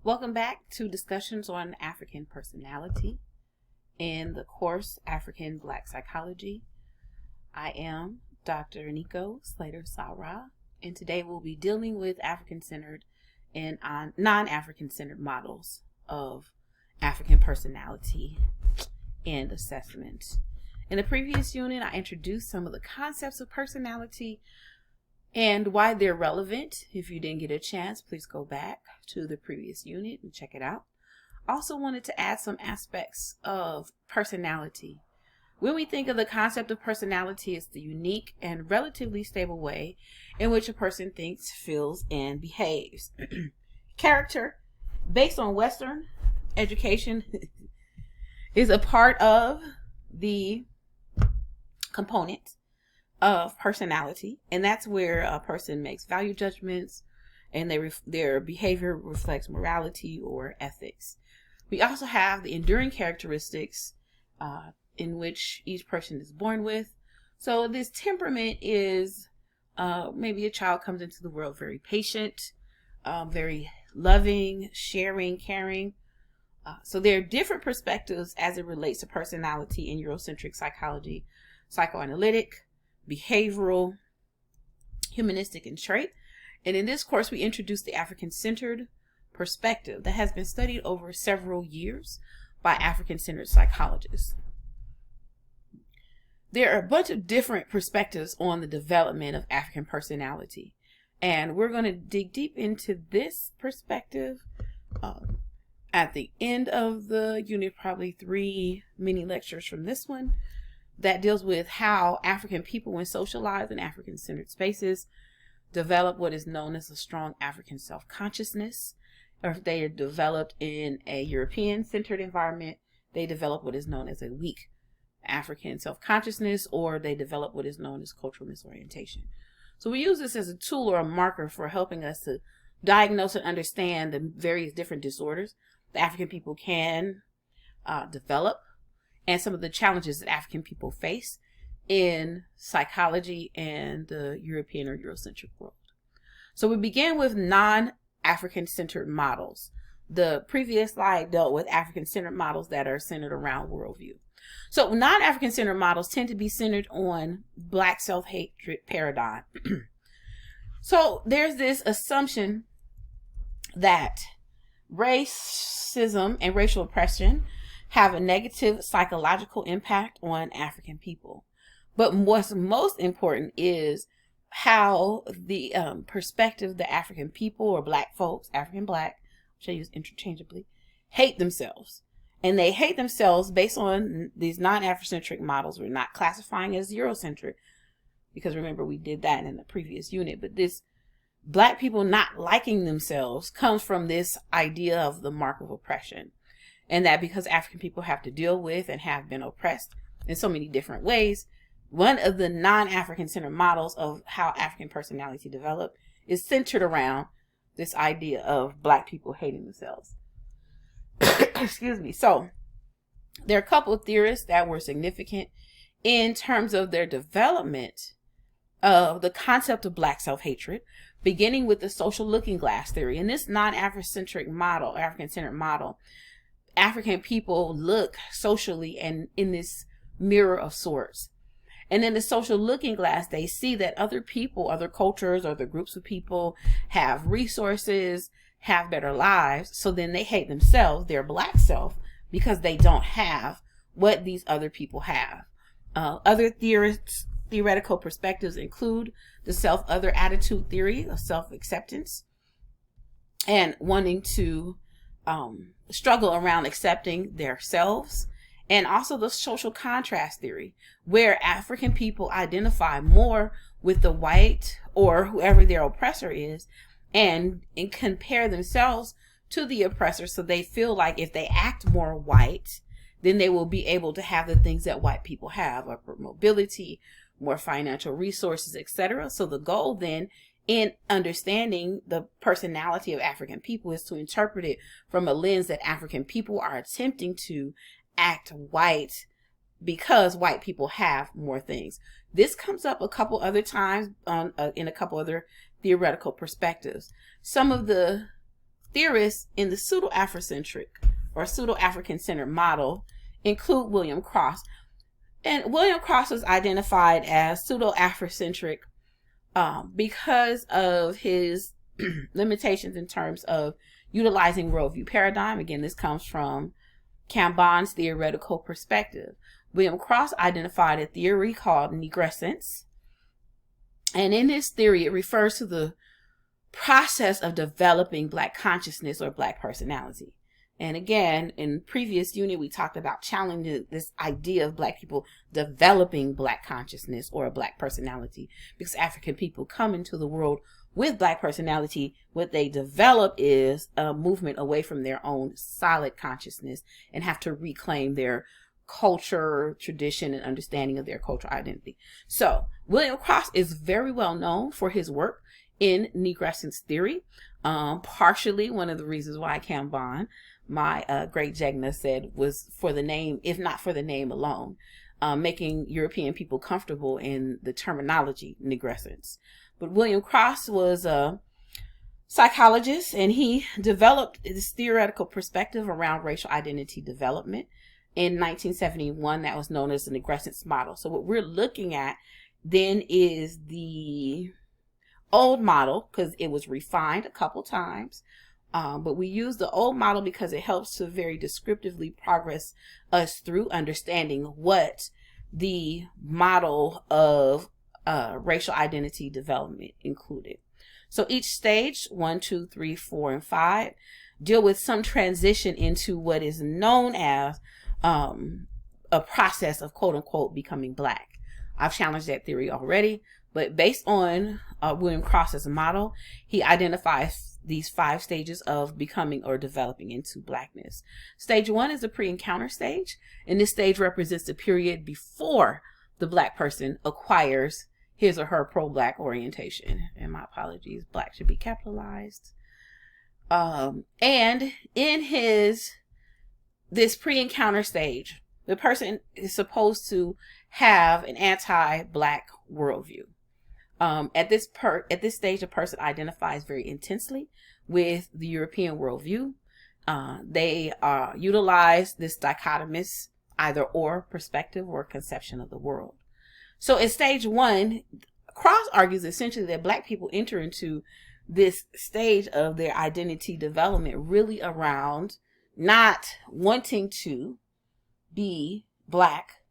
Welcome back to discussions on African personality in the course African Black Psychology. I am Dr. Nico Slater Sarah, and today we'll be dealing with African-centered and non-African-centered models of African personality and assessment. In the previous unit, I introduced some of the concepts of personality and why they're relevant. If you didn't get a chance, please go back to the previous unit and check it out. Also wanted to add some aspects of personality. When we think of the concept of personality, it's the unique and relatively stable way in which a person thinks, feels, and behaves. Character, based on Western education, is a part of the component of personality, and that's where a person makes value judgments and their behavior reflects morality or ethics. We also have the enduring characteristics in which each person is born with. So this temperament is maybe a child comes into the world very patient, very loving, sharing, caring. So there are different perspectives as it relates to personality in Eurocentric psychology, psychoanalytic, behavioral, humanistic, and trait. And in this course, we introduce the African-centered perspective that has been studied over several years by African-centered psychologists. There are a bunch of different perspectives on the development of African personality, and we're going to dig deep into this perspective at the end of the unit, probably 3 mini lectures from this one, that deals with how African people, when socialized in African-centered spaces, develop what is known as a strong African self-consciousness. Or if they are developed in a European-centered environment, they develop what is known as a weak African self-consciousness, or they develop what is known as cultural misorientation. So we use this as a tool or a marker for helping us to diagnose and understand the various different disorders that African people can develop, and some of the challenges that African people face in psychology and the European or Eurocentric world. So we began with non-African centered models. The previous slide dealt with African centered models that are centered around worldview. So non-African centered models tend to be centered on Black self-hatred paradigm. So there's this assumption that racism and racial oppression have a negative psychological impact on African people. But what's most important is how the perspective that African people or Black folks, African Black, which I use interchangeably, hate themselves. And they hate themselves based on these non-Afrocentric models. We're not classifying as Eurocentric, because remember we did that in the previous unit. But this Black people not liking themselves comes from this idea of the mark of oppression. And that because African people have to deal with and have been oppressed in so many different ways, one of the non-African centered models of how African personality developed is centered around this idea of Black people hating themselves. Excuse me. So there are a couple of theorists that were significant in terms of their development of the concept of Black self-hatred, beginning with the social looking glass theory. In this non-Afrocentric model, African-centered model, African people look socially and in this mirror of sorts. And in the social looking glass, they see that other people, other cultures, other groups of people have resources, have better lives. So then they hate themselves, their Black self, because they don't have what these other people have. Other theoretical perspectives include the self-other attitude theory of self-acceptance and wanting to struggle around accepting their selves, and also the social contrast theory, where African people identify more with the white or whoever their oppressor is and compare themselves to the oppressor, so they feel like if they act more white, then they will be able to have the things that white people have, upward mobility, more financial resources, etc. So the goal then in understanding the personality of African people is to interpret it from a lens that African people are attempting to act white because white people have more things. This comes up a couple other times in a couple other theoretical perspectives. Some of the theorists in the pseudo-Afrocentric or pseudo-African centered model include William Cross. And William Cross was identified as pseudo-Afrocentric because of his limitations in terms of utilizing worldview paradigm. Again, this comes from Cambon's theoretical perspective. William Cross identified a theory called negrescence. And in this theory, it refers to the process of developing Black consciousness or Black personality. And again, in previous unit, we talked about challenging this idea of Black people developing Black consciousness or a Black personality, because African people come into the world with Black personality. What they develop is a movement away from their own solid consciousness and have to reclaim their culture, tradition, and understanding of their cultural identity. So William Cross is very well known for his work in negrescence theory. Partially one of the reasons why Cambon, my great Jegna, said was for the name, if not for the name alone, making European people comfortable in the terminology negrescence. But William Cross was a psychologist, and he developed this theoretical perspective around racial identity development in 1971 that was known as the negrescence model. So what we're looking at then is the old model, because it was refined a couple times. But we use the old model because it helps to very descriptively progress us through understanding what the model of racial identity development included. So each stage, 1, 2, 3, 4, and 5, deal with some transition into what is known as a process of quote unquote becoming Black. I've challenged that theory already, but based on William Cross's model, he identifies these 5 stages of becoming or developing into Blackness. Stage 1 is the pre-encounter stage, and this stage represents the period before the Black person acquires his or her pro-Black orientation. And my apologies, Black should be capitalized. And in this pre-encounter stage, the person is supposed to have an anti-Black worldview. At this stage, a person identifies very intensely with the European worldview. They utilize this dichotomous either or perspective or conception of the world. So in stage 1, Cross argues essentially that Black people enter into this stage of their identity development really around not wanting to be Black.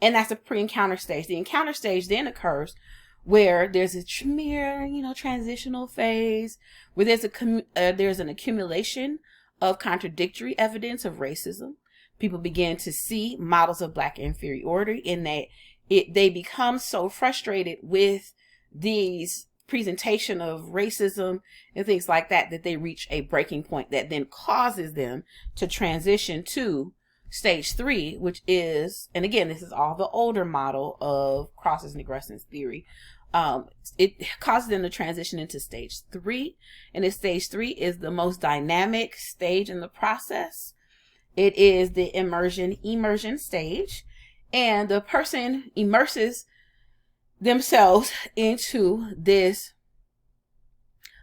And that's the pre-encounter stage. The encounter stage then occurs where there's a mere, transitional phase where there's an accumulation of contradictory evidence of racism. People begin to see models of Black inferiority in that they become so frustrated with these presentation of racism and things like that they reach a breaking point that then causes them to transition to stage 3, which is, and again, this is all the older model of Cross's negrescence theory. It causes them to transition into stage 3, and this stage 3 is the most dynamic stage in the process. It is the immersion stage, and the person immerses themselves into this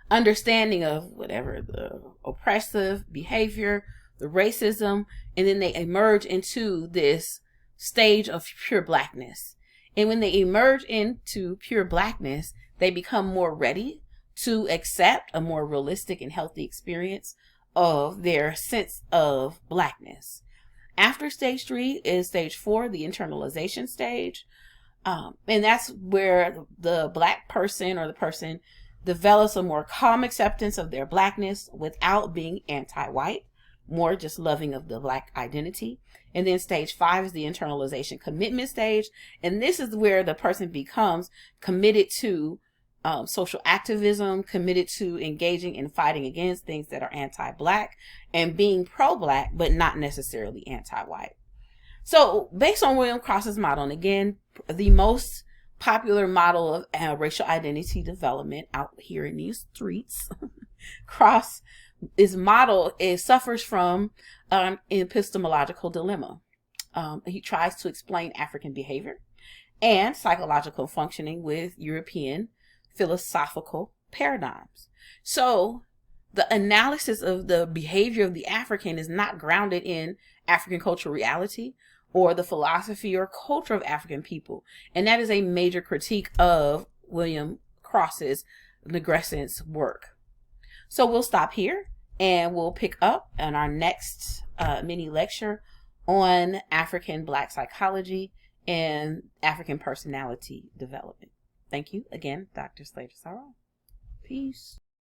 understanding of whatever the oppressive behavior, the racism, and then they emerge into this stage of pure Blackness. And when they emerge into pure Blackness, they become more ready to accept a more realistic and healthy experience of their sense of Blackness. After stage 3 is stage 4, the internalization stage. And that's where the Black person or the person develops a more calm acceptance of their Blackness without being anti-white, more just loving of the Black identity. And then stage 5 is the internalization commitment stage. And this is where the person becomes committed to social activism, committed to engaging and fighting against things that are anti-Black and being pro-Black, but not necessarily anti-white. So based on William Cross's model, and again, the most popular model of racial identity development out here in these streets, Cross's model suffers from an epistemological dilemma. He tries to explain African behavior and psychological functioning with European philosophical paradigms. So The analysis of the behavior of the African is not grounded in African cultural reality or the philosophy or culture of African people. And that is a major critique of William Cross's Negrescence work. So we'll stop here and we'll pick up on our next mini lecture on African Black psychology and African personality development. Thank you again, Dr. Slater Sarwar. Peace.